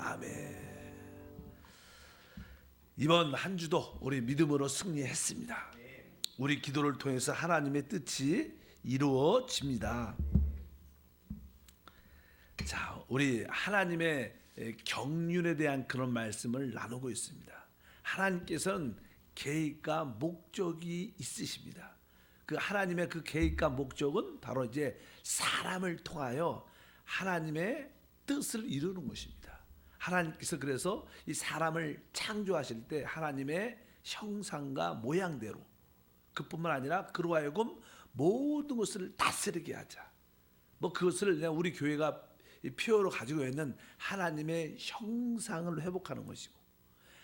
아멘. 이번 한 주도 우리 믿음으로 승리했습니다. 우리 기도를 통해서 하나님의 뜻이 이루어집니다. 자, 우리 하나님의 경륜에 대한 그런 말씀을 나누고 있습니다. 하나님께서는 계획과 목적이 있으십니다. 그 하나님의 그 계획과 목적은 바로 이제 사람을 통하여 하나님의 뜻을 이루는 것입니다. 하나님께서 그래서 이 사람을 창조하실 때 하나님의 형상과 모양대로, 그뿐만 아니라 그로 하여금 모든 것을 다스리게 하자. 뭐 그것을 그냥 우리 교회가 표어로 가지고 있는 하나님의 형상을 회복하는 것이고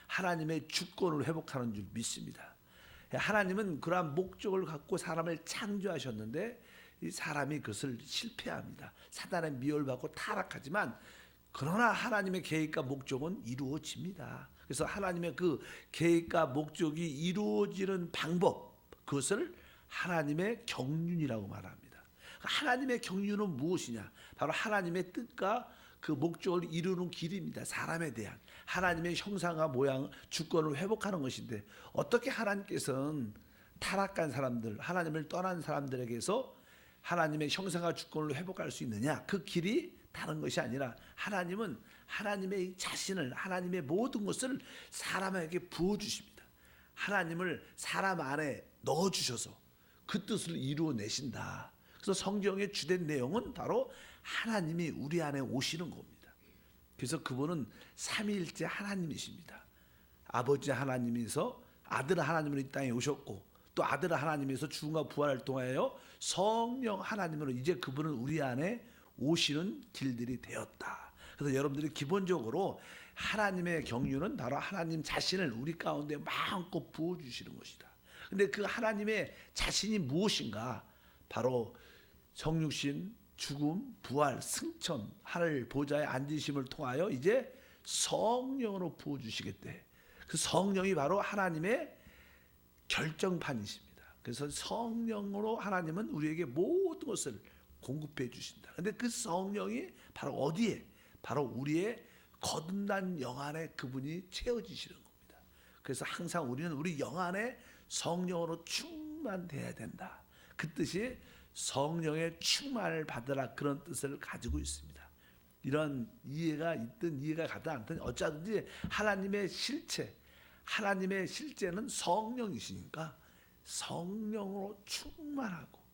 하나님의 주권을 회복하는 줄 믿습니다. 하나님은 그러한 목적을 갖고 사람을 창조하셨는데 이 사람이 그것을 실패합니다. 사단의 미혹받고 타락하지만 그러나 하나님의 계획과 목적은 이루어집니다. 그래서 하나님의 그 계획과 목적이 이루어지는 방법, 그것을 하나님의 경륜이라고 말합니다. 하나님의 경륜은 무엇이냐? 바로 하나님의 뜻과 그 목적을 이루는 길입니다. 사람에 대한 하나님의 형상과 모양, 주권을 회복하는 것인데 어떻게 하나님께서는 타락한 사람들, 하나님을 떠난 사람들에게서 하나님의 형상과 주권을 회복할 수 있느냐? 그 길이 다른 것이 아니라 하나님은 하나님의 자신을, 하나님의 모든 것을 사람에게 부어주십니다. 하나님을 사람 안에 넣어주셔서 그 뜻을 이루어내신다. 그래서 성경의 주된 내용은 바로 하나님이 우리 안에 오시는 겁니다. 그래서 그분은 삼위일체 하나님이십니다. 아버지 하나님에서 아들 하나님으로 이 땅에 오셨고 또 아들 하나님에서 죽음과 부활을 통하여 성령 하나님으로 이제 그분은 우리 안에 오시는 길들이 되었다. 그래서 여러분들이 기본적으로 하나님의 경륜은 바로 하나님 자신을 우리 가운데 마음껏 부어주시는 것이다. 근데 그 하나님의 자신이 무엇인가? 바로 성육신, 죽음, 부활, 승천, 하늘 보좌에 앉으심을 통하여 이제 성령으로 부어주시겠대. 그 성령이 바로 하나님의 결정판이십니다. 그래서 성령으로 하나님은 우리에게 모든 것을 공급해 주신다. 근데 그 성령이 바로 어디에? 바로 우리의 거듭난 영 안에 그분이 채워지시는 겁니다. 그래서 항상 우리는 우리 영 안에 성령으로 충만돼야 된다. 그 뜻이 성령의 충만을 받으라, 그런 뜻을 가지고 있습니다. 이런 이해가 있든 이해가 가지 않든 어쩌든지 하나님의 실체, 하나님의 실제는 성령이시니까 성령으로 충만하고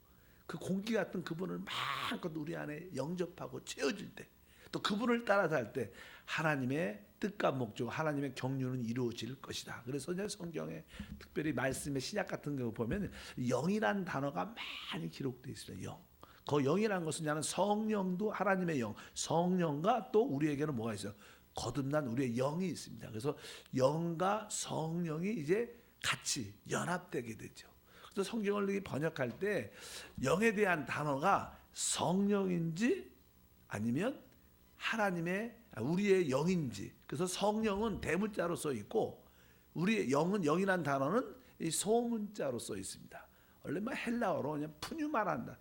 그 공기 같은 그분을 마음껏 우리 안에 영접하고 채워질 때, 또 그분을 따라 살 때 하나님의 뜻과 목적, 하나님의 경륜은 이루어질 것이다. 그래서 성경에 특별히 말씀의 신약 같은 거 보면 영이란 단어가 많이 기록되어 있습니다. 영. 그 영이라는 것은 나는 성령도 하나님의 영, 성령과 또 우리에게는 뭐가 있어요? 거듭난 우리의 영이 있습니다. 그래서 영과 성령이 이제 같이 연합되게 되죠. 그래서 성경을 번역할 때 영에 대한 단어가 성령인지 아니면 하나님의 우리의 영인지, 그래서 성령은 대문자로 써 있고 우리의 영은, 영이라는 단어는 이 소문자로 써 있습니다. 원래 헬라어로 그냥 푸뉴마란다,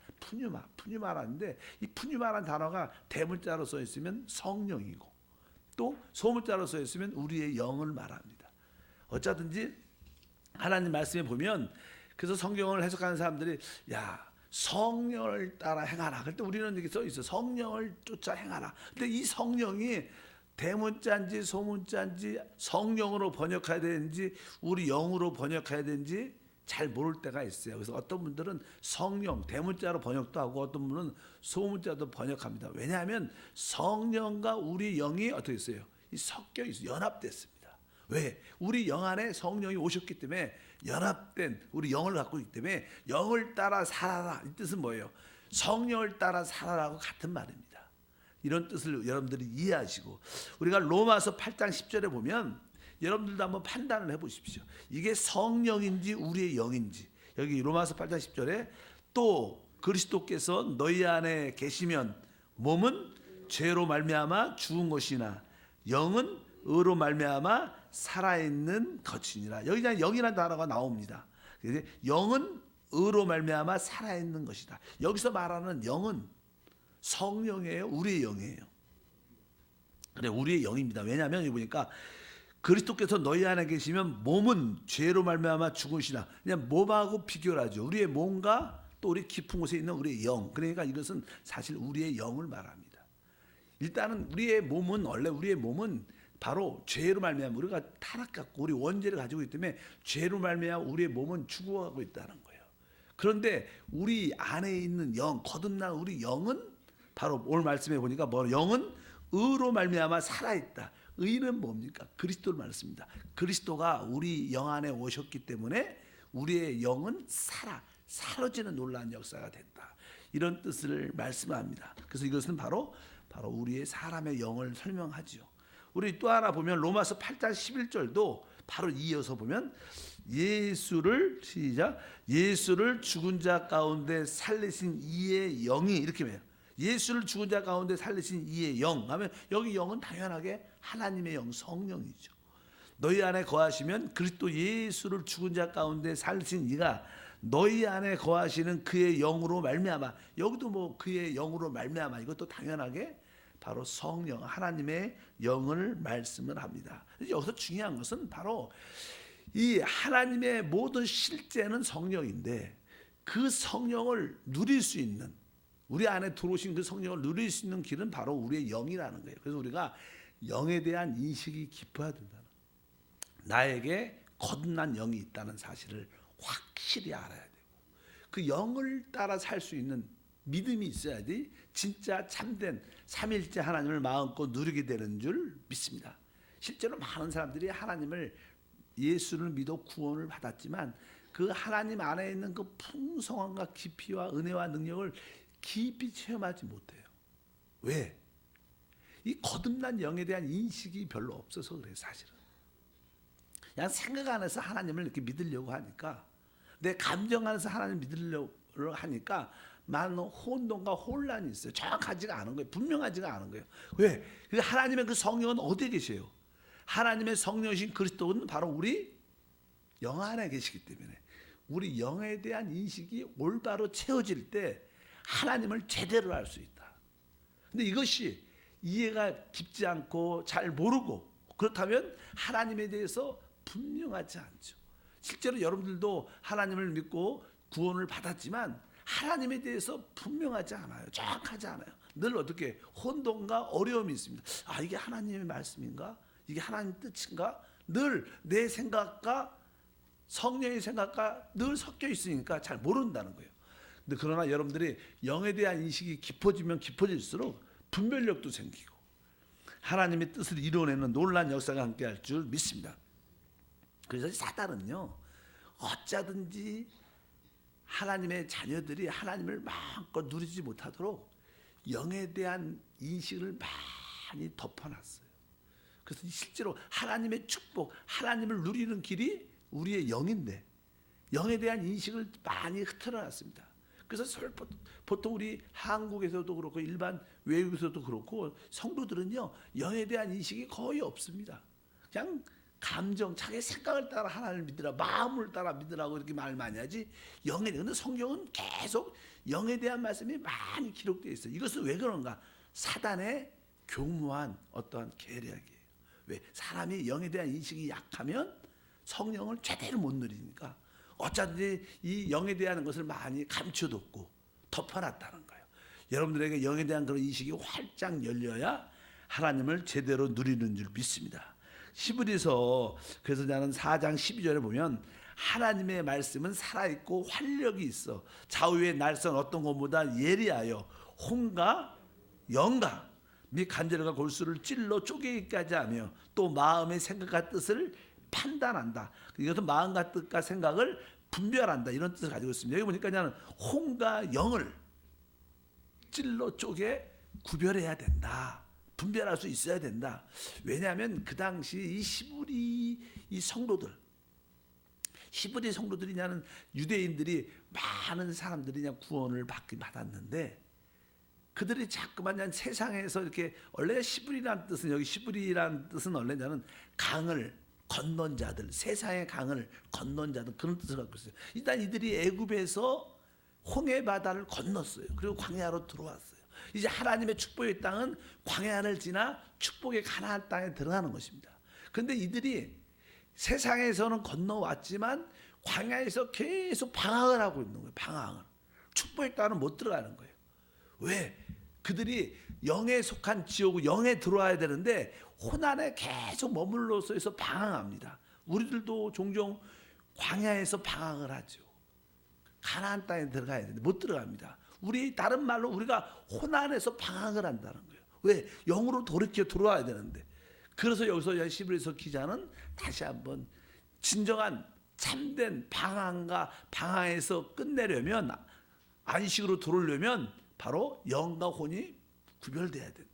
푸뉴마라는데 이 푸뉴마라는 단어가 대문자로 써 있으면 성령이고 또 소문자로 써 있으면 우리의 영을 말합니다. 어쩌든지 하나님 말씀에 보면, 그래서 성경을 해석하는 사람들이 야, 성령을 따라 행하라. 그때 우리는 이렇게 써 있어. 성령을 쫓아 행하라. 근데 이 성령이 대문자인지 소문자인지 성령으로 번역해야 되는지 우리 영으로 번역해야 되는지 잘 모를 때가 있어요. 그래서 어떤 분들은 성령 대문자로 번역도 하고 어떤 분은 소문자도 번역합니다. 왜냐하면 성령과 우리 영이 어떻게 있어요? 이 섞여 있어요. 연합됐습니다. 왜? 우리 영 안에 성령이 오셨기 때문에 연합된 우리 영을 갖고 있기 때문에 영을 따라 살아라. 이 뜻은 뭐예요? 성령을 따라 살아라고 같은 말입니다. 이런 뜻을 여러분들이 이해하시고, 우리가 로마서 8장 10절에 보면 여러분들도 한번 판단을 해보십시오. 이게 성령인지 우리의 영인지. 여기 로마서 8장 10절에 또 그리스도께서 너희 안에 계시면 몸은 죄로 말미암아 죽은 것이나 영은 의로 말미암아 살아있는 것이니라. 여기 그냥 영이라는 단어가 나옵니다. 영은 의로 말미암아 살아있는 것이다. 여기서 말하는 영은 성령이에요, 우리의 영이에요. 그래 우리의 영입니다. 왜냐하면 여기 보니까 그리스도께서 너희 안에 계시면 몸은 죄로 말미암아 죽으시나 그냥 몸하고 비교를 하죠. 우리의 몸과 또 우리 깊은 곳에 있는 우리의 영. 그러니까 이것은 사실 우리의 영을 말합니다. 일단은 우리의 몸은 원래 우리의 몸은 바로 죄로 말미암아 우리가 타락했고 우리 원죄를 가지고 있기 때문에 죄로 말미암아 우리의 몸은 죽어가고 있다는 거예요. 그런데 우리 안에 있는 영, 거듭난 우리 영은 바로 오늘 말씀해 보니까 뭐 영은 의로 말미암아 살아있다. 의는 뭡니까? 그리스도를 말씀입니다. 그리스도가 우리 영 안에 오셨기 때문에 우리의 영은 사라지는 놀라운 역사가 된다. 이런 뜻을 말씀합니다. 그래서 이것은 바로 우리의 사람의 영을 설명하지요. 우리 또 하나 보면 로마서 8장 11절도 바로 이어서 보면 예수를 죽은 자 가운데 살리신 이의 영이 이렇게 해요. 예수를 죽은 자 가운데 살리신 이의 영 하면 여기 영은 당연하게 하나님의 영 성령이죠. 너희 안에 거하시면 그리스도 예수를 죽은 자 가운데 살리신 이가 너희 안에 거하시는 그의 영으로 말미암아 여기도 뭐 그의 영으로 말미암아 이것도 당연하게 바로 성령 하나님의 영을 말씀을 합니다. 여기서 중요한 것은 바로 이 하나님의 모든 실제는 성령인데 그 성령을 누릴 수 있는 우리 안에 들어오신 그 성령을 누릴 수 있는 길은 바로 우리의 영이라는 거예요. 그래서 우리가 영에 대한 인식이 깊어야 된다는 거예요. 나에게 거듭난 영이 있다는 사실을 확실히 알아야 되고 그 영을 따라 살 수 있는 믿음이 있어야지 진짜 참된 삼일째 하나님을 마음껏 누리게 되는 줄 믿습니다. 실제로 많은 사람들이 하나님을 예수를 믿어 구원을 받았지만 그 하나님 안에 있는 그 풍성함과 깊이와 은혜와 능력을 깊이 체험하지 못해요. 왜? 이 거듭난 영에 대한 인식이 별로 없어서 그래요. 사실은 그냥 생각 안에서 하나님을 이렇게 믿으려고 하니까 내 감정 안에서 하나님을 믿으려고 하니까 많은 혼돈과 혼란이 있어요. 정확하지가 않은 거예요. 분명하지가 않은 거예요. 왜? 하나님의 그 성령은 어디에 계세요? 하나님의 성령이신 그리스도는 바로 우리 영 안에 계시기 때문에 우리 영에 대한 인식이 올바로 채워질 때 하나님을 제대로 알 수 있다. 근데 이것이 이해가 깊지 않고 잘 모르고 그렇다면 하나님에 대해서 분명하지 않죠. 실제로 여러분들도 하나님을 믿고 구원을 받았지만 하나님에 대해서 분명하지 않아요. 정확하지 않아요. 늘 어떻게 혼돈과 어려움이 있습니다. 아 이게 하나님의 말씀인가? 이게 하나님 뜻인가? 늘 내 생각과 성령의 생각과 늘 섞여 있으니까 잘 모른다는 거예요. 근데 그러나 여러분들이 영에 대한 인식이 깊어지면 깊어질수록 분별력도 생기고 하나님의 뜻을 이루어내는 놀라운 역사가 함께할 줄 믿습니다. 그래서 사단은요 어쩌든지 하나님의 자녀들이 하나님을 마음껏 누리지 못하도록 영에 대한 인식을 많이 덮어놨어요. 그래서 실제로 하나님의 축복, 하나님을 누리는 길이 우리의 영인데 영에 대한 인식을 많이 흐트러놨습니다. 그래서 보통 우리 한국에서도 그렇고 일반 외국에서도 그렇고 성도들은요 영에 대한 인식이 거의 없습니다. 그냥 감정, 자기 생각을 따라 하나님을 믿으라, 마음을 따라 믿으라고 이렇게 말 많이 하지 영에 대한 성경은 계속 영에 대한 말씀이 많이 기록되어 있어요. 이것은 왜 그런가? 사단의 교묘한 어떠한 계략이에요. 왜? 사람이 영에 대한 인식이 약하면 성령을 제대로 못 누리니까 어쩌든지 이 영에 대한 것을 많이 감춰뒀고 덮어놨다는 거예요. 여러분들에게 영에 대한 그런 인식이 활짝 열려야 하나님을 제대로 누리는 줄 믿습니다. 히브리서 그래서 나는 4장 12절에 보면 하나님의 말씀은 살아있고 활력이 있어 좌우의 날선 어떤 것보다 예리하여 혼과 영과 및 간절과 골수를 찔러 쪼개기까지 하며 또 마음의 생각과 뜻을 판단한다. 이것은 마음과 뜻과 생각을 분별한다. 이런 뜻을 가지고 있습니다. 여기 보니까 그냥 혼과 영을 찔러 쪼개 구별해야 된다. 분별할 수 있어야 된다. 왜냐하면 그 당시 이 히브리 이 성도들, 히브리 성도들이냐는 유대인들이 많은 사람들이 그냥 구원을 받았는데 그들이 자꾸만 그냥 세상에서 이렇게 원래 히브리라는 뜻은 여기 히브리라는 뜻은 원래 나는 강을 건넌 자들, 세상의 강을 건넌 자들 그런 뜻을 갖고 있어요. 일단 이들이 애굽에서 홍해 바다를 건넜어요. 그리고 광야로 들어왔어요. 이제 하나님의 축복의 땅은 광야를 지나 축복의 가나안 땅에 들어가는 것입니다. 그런데 이들이 세상에서는 건너왔지만 광야에서 계속 방황을 하고 있는 거예요. 방황을. 축복의 땅은 못 들어가는 거예요. 왜? 그들이 영에 속한 지옥, 영에 들어와야 되는데 혼안에 계속 머물러서 해서 방황합니다. 우리들도 종종 광야에서 방황을 하죠. 가나안 땅에 들어가야 되는데 못 들어갑니다. 우리 다른 말로 우리가 혼안에서 방황을 한다는 거예요. 왜? 영으로 돌이켜 들어와야 되는데. 그래서 여기서 11에서 기자는 다시 한번 진정한 참된 방황과 방황에서 끝내려면, 안식으로 들어오려면 바로 영과 혼이 구별돼야 된다.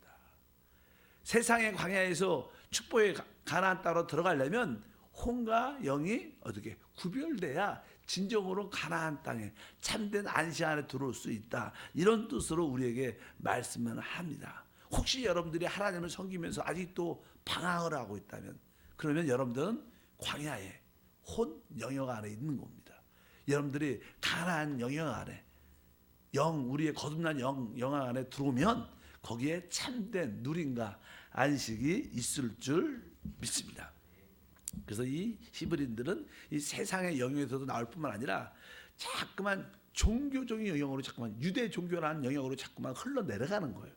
세상의 광야에서 축복의 가나안 땅으로 들어가려면 혼과 영이 어떻게 구별돼야 진정으로 가나안 땅에 참된 안식 안에 들어올 수 있다. 이런 뜻으로 우리에게 말씀을 합니다. 혹시 여러분들이 하나님을 섬기면서 아직도 방황을 하고 있다면, 그러면 여러분들은 광야에 혼 영역 안에 있는 겁니다. 여러분들이 가나안 영역 안에, 우리의 거듭난 영역 안에 들어오면 거기에 참된 누림과 안식이 있을 줄 믿습니다. 그래서 이 히브리인들은 이 세상의 영역에서도 나올 뿐만 아니라 자꾸만 종교적인 영역으로, 자꾸만 유대 종교라는 영역으로 자꾸만 흘러내려가는 거예요.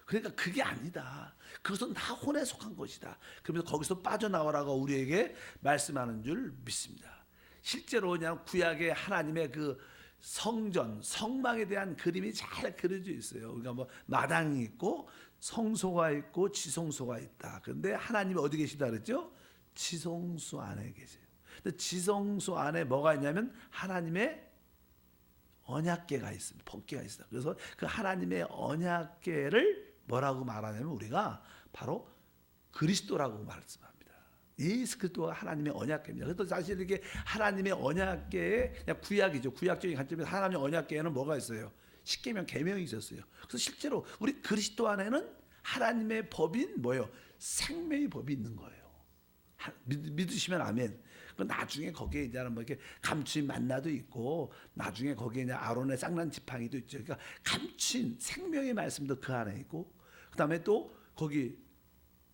그러니까 그게 아니다. 그것은 다 혼에 속한 것이다. 그러면서 거기서 빠져나오라고 우리에게 말씀하는 줄 믿습니다. 실제로 그냥 구약의 하나님의 그 성전, 성막에 대한 그림이 잘 그려져 있어요. 그러니까 뭐 마당이 있고 성소가 있고 지성소가 있다. 그런데 하나님이 어디 계시다 그랬죠? 지성소 안에 계세요. 근데 지성소 안에 뭐가 있냐면 하나님의 언약궤가 있습니다. 법궤가 있어요. 그래서 그 하나님의 언약궤를 뭐라고 말하냐면 우리가 바로 그리스도라고 말씀합니다. 예수 그리스도가 하나님의 언약궤입니다. 그래서 사실 이게 하나님의 언약궤의 그냥 구약이죠. 구약적인 관점에서 하나님의 언약궤에는 뭐가 있어요? 십계명, 계명이 있었어요. 그래서 실제로 우리 그리스도 안에는 하나님의 법인 뭐예요? 생명의 법이 있는 거예요. 믿으시면 아멘. 그 나중에 거기에 이제 뭐 이렇게 감추인 만나도 있고, 나중에 거기에 이제 아론의 쌍난 지팡이도 있죠. 그러니까 감추인 생명의 말씀도 그 안에 있고, 그 다음에 또 거기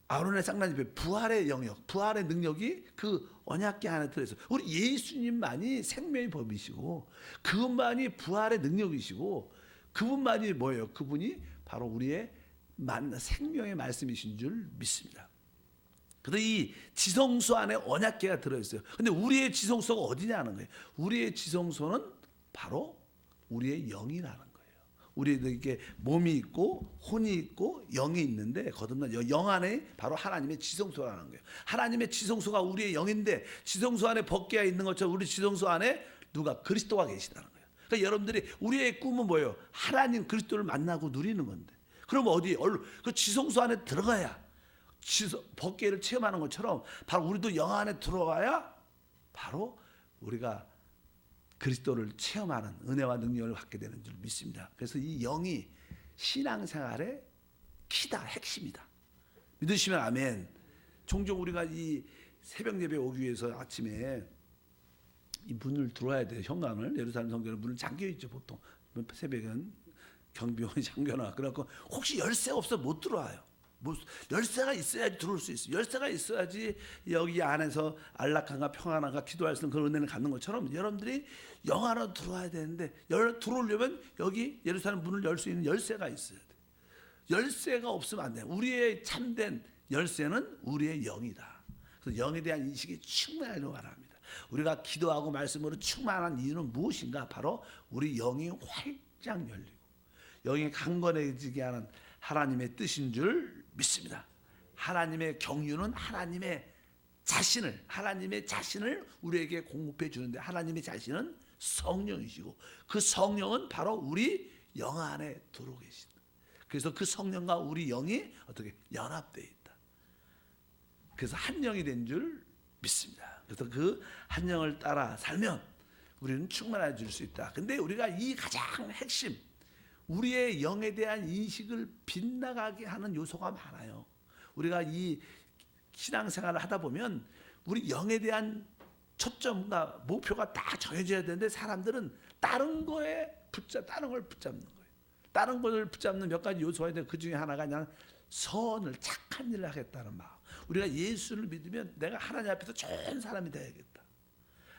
아론의 쌍난 지팡이, 부활의 영역, 부활의 능력이 그 언약궤 안에 들어있어요. 우리 예수님만이 생명의 법이시고, 그분만이 부활의 능력이시고, 그분만이 뭐예요? 그분이 바로 우리의 생명의 말씀이신 줄 믿습니다. 그래서 이 지성소 안에 언약궤가 들어있어요. 근데 우리의 지성소가 어디냐는 거예요. 우리의 지성소는 바로 우리의 영이라는 거예요. 우리에게 몸이 있고 혼이 있고 영이 있는데, 거듭난 영 안에 바로 하나님의 지성소라는 거예요. 하나님의 지성소가 우리의 영인데, 지성소 안에 법궤가 있는 것처럼 우리 지성소 안에 누가? 그리스도가 계시다는 거예요. 그러니까 여러분들이 우리의 꿈은 뭐예요? 하나님 그리스도를 만나고 누리는 건데, 그럼 어디? 그 지성소 안에 들어가야, 법궤를 체험하는 것처럼 바로 우리도 영 안에 들어와야 바로 우리가 그리스도를 체험하는 은혜와 능력을 갖게 되는 줄 믿습니다. 그래서 이 영이 신앙생활의 키다, 핵심이다. 믿으시면 아멘. 종종 우리가 이 새벽 예배 오기 위해서 아침에 이 문을 들어와야 돼요. 현관을, 예루살렘 성전은 문을 잠겨 있죠. 보통 새벽은 경비원이 잠겨놔. 그래갖고 혹시 열쇠 없어 못 들어와요. 열쇠가 있어야지 들어올 수 있어요. 열쇠가 있어야지 여기 안에서 안락함과 평안함과 기도할 수 있는 그런 은혜를 갖는 것처럼 여러분들이 영 안으로 들어와야 되는데, 들어오려면 여기 예루살렘 문을 열 수 있는 열쇠가 있어야 돼요. 열쇠가 없으면 안 돼요. 우리의 참된 열쇠는 우리의 영이다. 그래서 영에 대한 인식이 충만하려고 합니다. 우리가 기도하고 말씀으로 충만한 이유는 무엇인가? 바로 우리 영이 활짝 열리고 영이 강건해지게 하는 하나님의 뜻인 줄 믿습니다. 하나님의 경륜은 하나님의 자신을 우리에게 공급해 주는데, 하나님의 자신은 성령이시고 그 성령은 바로 우리 영 안에 들어오 계신다. 그래서 그 성령과 우리 영이 어떻게 연합되어 있다. 그래서 한 영이 된 줄 믿습니다. 그래서 그 한 영을 따라 살면 우리는 충만해질 수 있다. 근데 우리가 이 가장 핵심, 우리의 영에 대한 인식을 빗나가게 하는 요소가 많아요. 우리가 이 신앙생활을 하다 보면 우리 영에 대한 초점과 목표가 다 정해져야 되는데, 사람들은 다른 걸 붙잡는 거예요. 다른 것을 붙잡는 몇 가지 요소가 있는데 그 중에 하나가 그냥 선을, 착한 일을 하겠다는 마음. 우리가 예수를 믿으면 내가 하나님 앞에서 좋은 사람이 되야겠다.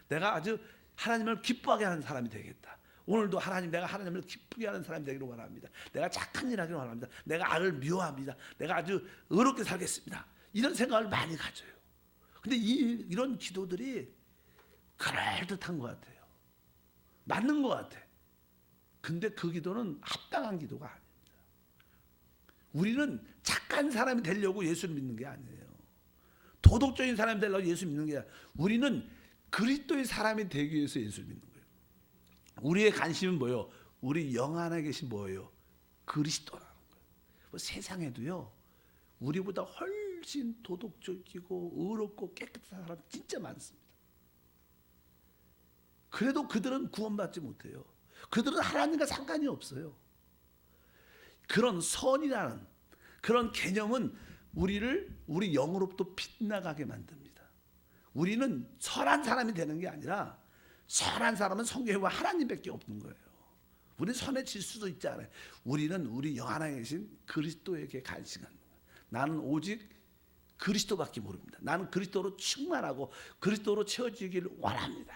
내가 아주 하나님을 기뻐하게 하는 사람이 되겠다. 오늘도 하나님, 내가 하나님을 기쁘게 하는 사람이 되기를 원합니다. 내가 착한 일 하기를 원합니다. 내가 악을 미워합니다. 내가 아주 의롭게 살겠습니다. 이런 생각을 많이 가져요. 근데 이런 기도들이 그럴듯한 것 같아요. 맞는 것 같아. 근데 그 기도는 합당한 기도가 아닙니다. 우리는 착한 사람이 되려고 예수를 믿는 게 아니에요. 도덕적인 사람이 되려고 예수 믿는 게 아니라 우리는 그리스도의 사람이 되기 위해서 예수를 믿는 거예요. 우리의 관심은 뭐예요? 우리 영 안에 계신 뭐예요? 그리스도라는 거예요. 뭐 세상에도요, 우리보다 훨씬 도덕적이고 의롭고 깨끗한 사람 진짜 많습니다. 그래도 그들은 구원받지 못해요. 그들은 하나님과 상관이 없어요. 그런 선이라는 그런 개념은 우리 영으로부터 빗나가게 만듭니다. 우리는 선한 사람이 되는 게 아니라, 선한 사람은 성경에 보면 하나님밖에 없는 거예요. 우리는 선해질 수도 있지 않아요. 우리는 우리 영 안에 계신 그리스도에게 간직하는 거예요. 나는 오직 그리스도밖에 모릅니다. 나는 그리스도로 충만하고 그리스도로 채워지기를 원합니다.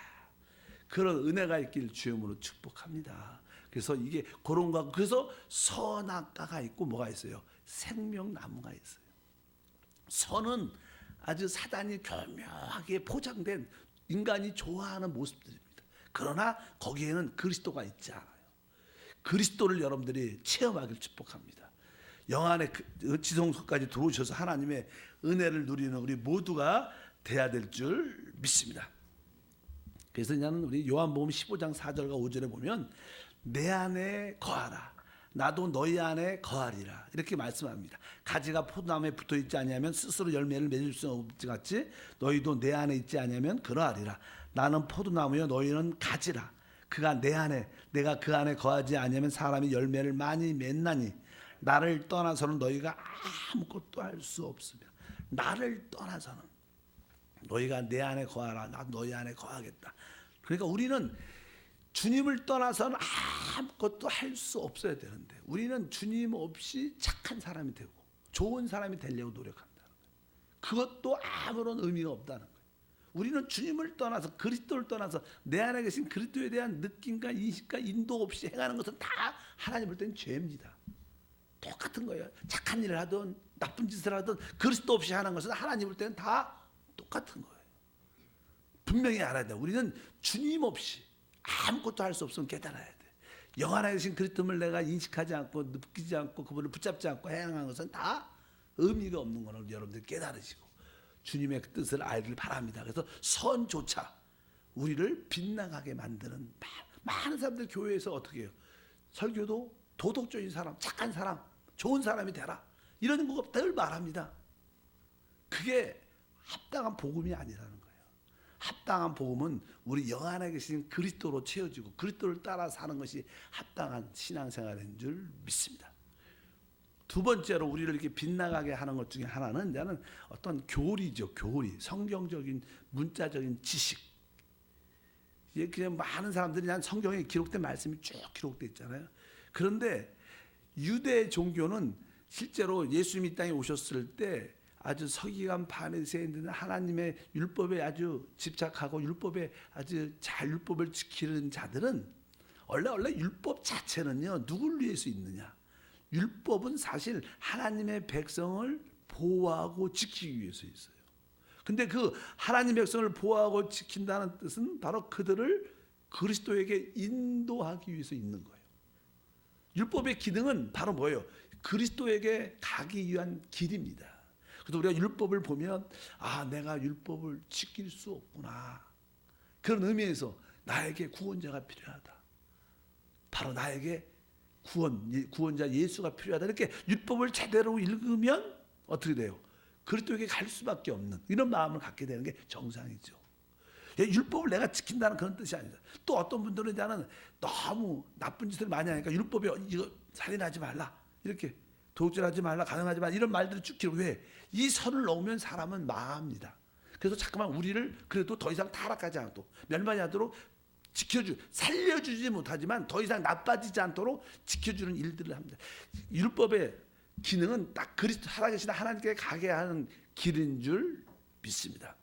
그런 은혜가 있길 주님으로 축복합니다. 그래서 이게 그런 거, 그래서 선악과가 있고 뭐가 있어요? 생명나무가 있어요. 선은 아주 사단이 교묘하게 포장된 인간이 좋아하는 모습들입니다. 그러나 거기에는 그리스도가 있지 않아요. 그리스도를 여러분들이 체험하길 축복합니다. 영안의 지성소까지 들어오셔서 하나님의 은혜를 누리는 우리 모두가 돼야 될 줄 믿습니다. 그래서 나는 우리 요한복음 15장 4절과 5절에 보면 내 안에 거하라, 나도 너희 안에 거하리라, 이렇게 말씀합니다. 가지가 포도나무에 붙어있지 아니하면 스스로 열매를 맺을 수 없지 같이 너희도 내 안에 있지 아니하면 그러하리라. 나는 포도나무여 너희는 가지라. 그가 내 안에, 내가 그 안에 거하지 아니하면 사람이 열매를 많이 맺나니 나를 떠나서는 너희가 아무것도 할 수 없으며, 나를 떠나서는 너희가 내 안에 거하라, 나도 너희 안에 거하겠다. 그러니까 우리는 주님을 떠나서는 아무것도 할 수 없어야 되는데, 우리는 주님 없이 착한 사람이 되고 좋은 사람이 되려고 노력한다는 거예요. 그것도 아무런 의미가 없다는 거예요. 우리는 주님을 떠나서, 그리스도를 떠나서 내 안에 계신 그리스도에 대한 느낌과 인식과 인도 없이 행하는 것은 다 하나님 볼 때는 죄입니다. 똑같은 거예요. 착한 일을 하든 나쁜 짓을 하든 그리스도 없이 하는 것은 하나님 볼 때는 다 똑같은 거예요. 분명히 알아야 돼. 우리는 주님 없이 아무것도 할 수 없으면 깨달아야 돼. 영 안에 계신 그리스도를 내가 인식하지 않고 느끼지 않고 그분을 붙잡지 않고 행하는 것은 다 의미가 없는 거를 여러분들 깨달으시고 주님의 뜻을 알길 바랍니다. 그래서 선조차 우리를 빗나가게 만드는 많은 사람들 교회에서 어떻게 해요? 설교도 도덕적인 사람, 착한 사람, 좋은 사람이 되라, 이런 거 늘 말합니다. 그게 합당한 복음이 아니라는 거예요. 합당한 복음은 우리 영 안에 계신 그리스도로 채워지고 그리스도를 따라 사는 것이 합당한 신앙생활인 줄 믿습니다. 두 번째로 우리를 이렇게 빗나가게 하는 것 중에 하나는 나는 어떤 교리죠. 교리, 성경적인 문자적인 지식. 그냥 많은 사람들이 난 성경에 기록된 말씀이 쭉 기록되어 있잖아요. 그런데 유대 종교는 실제로 예수님이 이 땅에 오셨을 때 아주 서기관 바리새인들은 하나님의 율법에 아주 집착하고 율법에 아주 잘 율법을 지키는 자들은 원래 율법 자체는요, 누굴 위해서 있느냐? 율법은 사실 하나님의 백성을 보호하고 지키기 위해서 있어요. 근데 그 하나님의 백성을 보호하고 지킨다는 뜻은 바로 그들을 그리스도에게 인도하기 위해서 있는 거예요. 율법의 기능은 바로 뭐예요? 그리스도에게 가기 위한 길입니다. 그래서 우리가 율법을 보면 내가 율법을 지킬 수 없구나. 그런 의미에서 나에게 구원자가 필요하다. 바로 나에게 구원자 예수가 필요하다. 이렇게 율법을 제대로 읽으면 어떻게 돼요? 그리스도에게 갈 수밖에 없는 이런 마음을 갖게 되는 게 정상이죠. 율법을 내가 지킨다는 그런 뜻이 아니다. 또 어떤 분들은 나는 너무 나쁜 짓을 많이 하니까 율법에 이거 살인하지 말라, 이렇게 도둑질하지 말라, 가늠하지 말라, 이런 말들을 쭉 기록. 왜? 이 선을 넣으면 사람은 망합니다. 그래서 잠깐만 우리를 그래도 더 이상 타락하지 않고 멸망하지 않도록 살려주지 못하지만 더 이상 나빠지지 않도록 지켜주는 일들을 합니다. 율법의 기능은 딱 그리스도 살아계신 하나님께 가게 하는 길인 줄 믿습니다.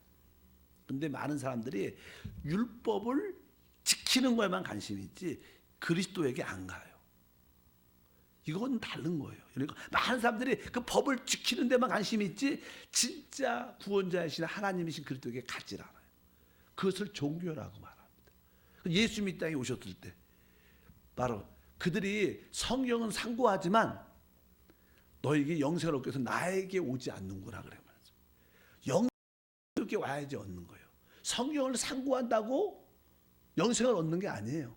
근데 많은 사람들이 율법을 지키는 거에만 관심이 있지 그리스도에게 안 가요. 이건 다른 거예요. 그러니까 많은 사람들이 그 법을 지키는 데만 관심이 있지 진짜 구원자이신 하나님이신 그리스도에게 가지 않아요. 그것을 종교라고 말합니다. 예수님이 이 땅에 오셨을 때 바로 그들이 성경은 상고하지만 너에게 영생을 얻기 위해서 나에게 오지 않는구나 그래 말이죠. 영생을 와야지 얻는 거예요. 성경을 상고한다고 영생을 얻는 게 아니에요.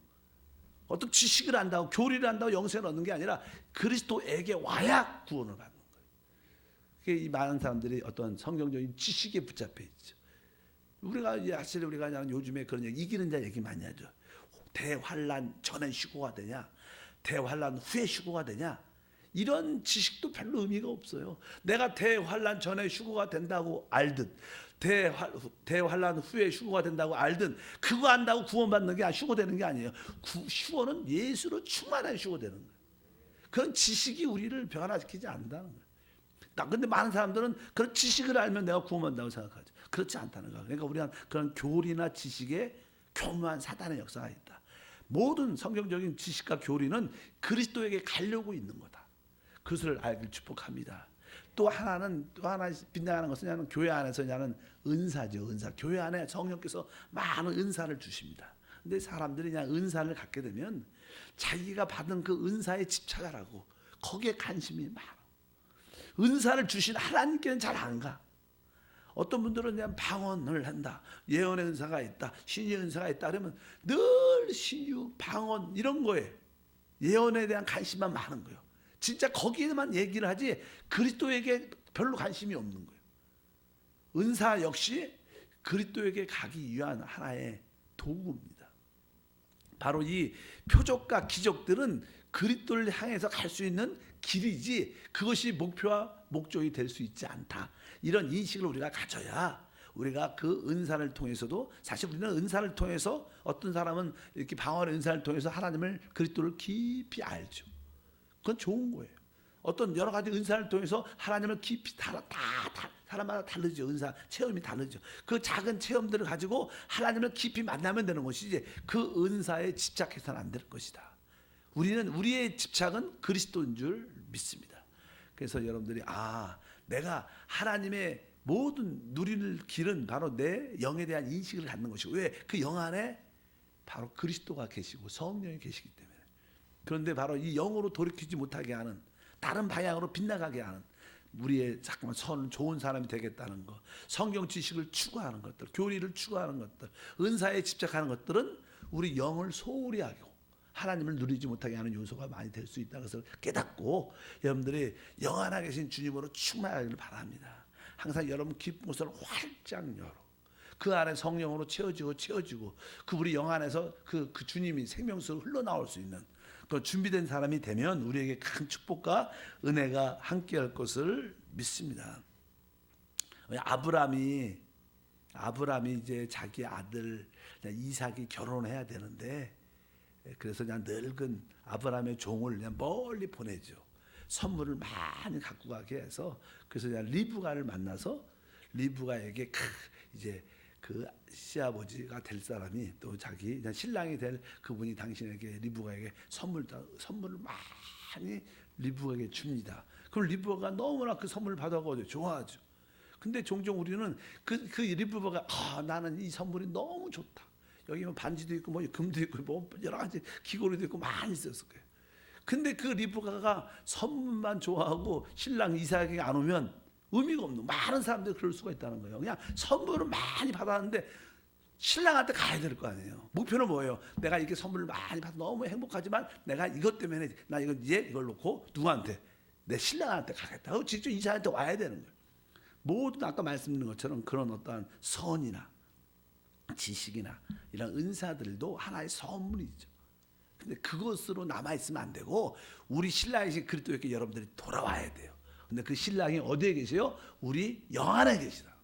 어떤 지식을 안다고 교리를 안다고 영생을 얻는 게 아니라 그리스도에게 와야 구원을 받는 거예요. 이 많은 사람들이 어떤 성경적인 지식에 붙잡혀 있죠. 우리가 사실 우리가 그냥 요즘에 그런 얘기, 이기는 자 얘기 많이 하죠. 대환란 전에 휴거가 되냐, 대환란 후에 휴거가 되냐, 이런 지식도 별로 의미가 없어요. 내가 대환란 전에 휴거가 된다고 알든 대환란 후에 휴거가 된다고 알든 그거 안다고 구원받는 게 휴거되는 게 아니에요. 휴거는 예수로 충만한 휴거되는 거예요. 그런 지식이 우리를 변화시키지 않는다는 거예요. 근데 많은 사람들은 그런 지식을 알면 내가 구원받는다고 생각하죠. 그렇지 않다는 거예요. 그러니까 우리가 그런 교리나 지식에 교묘한 사단의 역사가 있다. 모든 성경적인 지식과 교리는 그리스도에게 가려고 있는 거다. 그것을 알길 축복합니다. 또 하나 빛나가는 것은 교회 안에서 은사죠. 은사. 교회 안에 성령께서 많은 은사를 주십니다. 근데 사람들이 그냥 은사를 갖게 되면 자기가 받은 그 은사에 집착하라고 거기에 관심이 많아. 은사를 주신 하나님께는 잘 안 가. 어떤 분들은 그냥 방언을 한다. 예언의 은사가 있다. 신유의 은사가 있다. 그러면 늘 신유, 방언 이런 거에 예언에 대한 관심만 많은 거예요. 진짜 거기에만 얘기를 하지 그리스도에게 별로 관심이 없는 거예요. 은사 역시 그리스도에게 가기 위한 하나의 도구입니다. 바로 이 표적과 기적들은 그리스도를 향해서 갈 수 있는 길이지 그것이 목표와 목적이 될 수 있지 않다. 이런 인식을 우리가 가져야 우리가 그 은사를 통해서도 사실 우리는 은사를 통해서 어떤 사람은 이렇게 방언의 은사를 통해서 하나님을 그리스도를 깊이 알죠. 그건 좋은 거예요. 어떤 여러 가지 은사를 통해서 하나님을 깊이 사람마다 다르죠. 은사 체험이 다르죠. 그 작은 체험들을 가지고 하나님을 깊이 만나면 되는 것이지 그 은사에 집착해서는 안 될 것이다. 우리의 집착은 그리스도인 줄 믿습니다. 그래서 여러분들이 내가 하나님의 모든 누릴 길은 바로 내 영에 대한 인식을 갖는 것이고 왜? 그 영 안에 바로 그리스도가 계시고 성령이 계시기 때문에. 그런데 바로 이 영으로 돌이키지 못하게 하는 다른 방향으로 빗나가게 하는 우리의 잠깐만 좋은 사람이 되겠다는 것, 성경 지식을 추구하는 것들, 교리를 추구하는 것들, 은사에 집착하는 것들은 우리 영을 소홀히 하고 하나님을 누리지 못하게 하는 요소가 많이 될 수 있다는 것을 깨닫고 여러분들이 영 안에 계신 주님으로 충만하기를 바랍니다. 항상 여러분 기쁜 곳을 활짝 열어 그 안에 성령으로 채워지고 그 우리 영 안에서 그 주님이 생명수로 흘러나올 수 있는 그 준비된 사람이 되면 우리에게 큰 축복과 은혜가 함께할 것을 믿습니다. 아브라함이 이제 자기 아들 이삭이 결혼해야 되는데 그래서 그냥 늙은 아브라함의 종을 그냥 멀리 보내죠. 선물을 많이 갖고 가게 해서 그래서 그냥 리브가를 만나서 리브가에게 이제 그 시아버지가 될 사람이 또 자기 그냥 신랑이 될 그분이 당신에게 리브가에게 선물을 많이 리브가에게 줍니다. 그럼 리브가가 너무나 그 선물을 받아가지고 좋아하죠. 근데 종종 우리는 그 리브가가 나는 이 선물이 너무 좋다. 여기 반지도 있고 뭐 금도 있고 뭐 여러 가지 귀걸이도 있고 많이 있었을 거예요. 근데 그 리브가가 선물만 좋아하고 신랑 이삭에게 안 오면 의미가 없는 많은 사람들이 그럴 수가 있다는 거예요. 그냥 선물을 많이 받았는데 신랑한테 가야 될 거 아니에요. 목표는 뭐예요? 내가 이렇게 선물을 많이 받아 너무 행복하지만 내가 이것 때문에 나 이걸 놓고 누구한테? 내 신랑한테 가겠다. 직접 이삭한테 와야 되는 거예요. 모든 아까 말씀드린 것처럼 그런 어떠한 선이나 지식이나 이런 은사들도 하나의 선물이죠. 근데 그것으로 남아있으면 안 되고 우리 신랑이신 그리스도에게 여러분들이 돌아와야 돼요. 근데 그 신랑이 어디에 계세요? 우리 영 안에 계시다.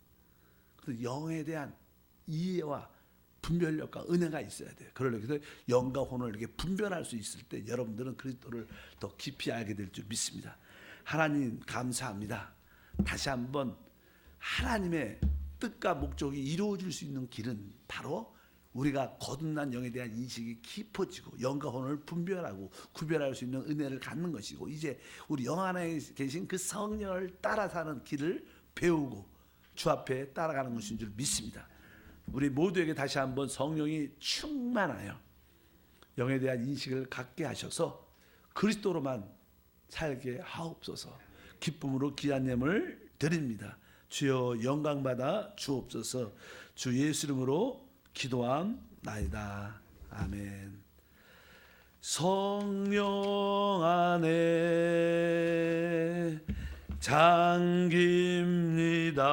그래서 영에 대한 이해와 분별력과 은혜가 있어야 돼요. 그래서 영과 혼을 이렇게 분별할 수 있을 때 여러분들은 그리스도를 더 깊이 알게 될 줄 믿습니다. 하나님 감사합니다. 다시 한번 하나님의 뜻과 목적이 이루어질 수 있는 길은 바로 우리가 거듭난 영에 대한 인식이 깊어지고 영과 혼을 분별하고 구별할 수 있는 은혜를 갖는 것이고, 이제 우리 영 안에 계신 그 성령을 따라 사는 길을 배우고 주 앞에 따라가는 것인 줄 믿습니다. 우리 모두에게 다시 한번 성령이 충만하여 영에 대한 인식을 갖게 하셔서 그리스도로만 살게 하옵소서. 기쁨으로 귀한 예물을 드립니다. 주여 영광받아 주옵소서. 주 예수 이름으로 기도함나이다. 아멘. 성령 안에 잠깁니다.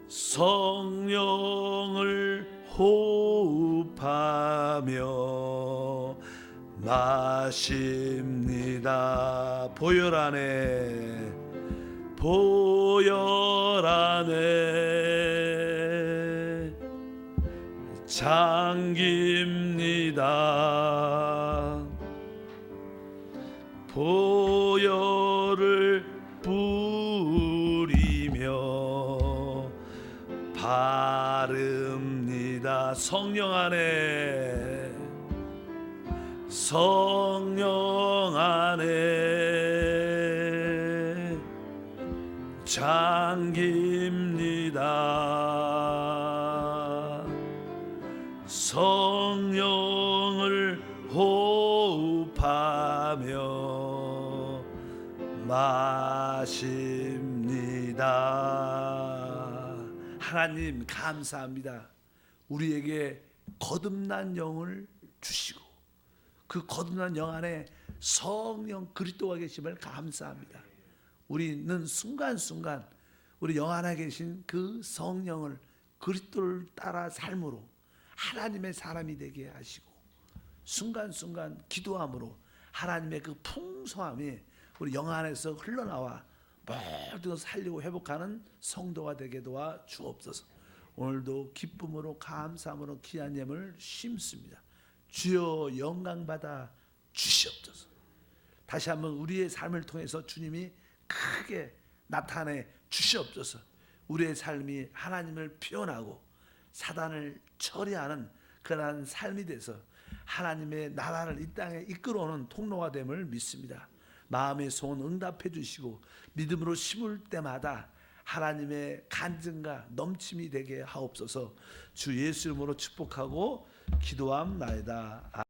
성령을 호흡하며 마십니다. 보혈 안에 잠깁니다. 보혈을 뿌리며 바릅니다. 성령 안에 잠깁니다. 성령을 호흡하며 마십니다. 하나님 감사합니다. 우리에게 거듭난 영을 주시고 그 거듭난 영 안에 성령 그리스도가 계심을 감사합니다. 우리는 순간순간 우리 영 안에 계신 그 성령을 그리스도를 따라 삶으로 하나님의 사람이 되게 하시고 순간순간 기도함으로 하나님의 그 풍성함이 우리 영 안에서 흘러나와 모든 것을 살리고 회복하는 성도가 되게 도와 주옵소서. 오늘도 기쁨으로 감사함으로 귀한 예물을 심습니다. 주여 영광받아 주시옵소서. 다시 한번 우리의 삶을 통해서 주님이 크게 나타내 주시옵소서. 우리의 삶이 하나님을 표현하고 사단을 처리하는 그러한 삶이 돼서 하나님의 나라를 이 땅에 이끌어오는 통로가 됨을 믿습니다. 마음의 소원 응답해 주시고 믿음으로 심을 때마다 하나님의 간증과 넘침이 되게 하옵소서. 주 예수 이름으로 축복하고 기도함나이다.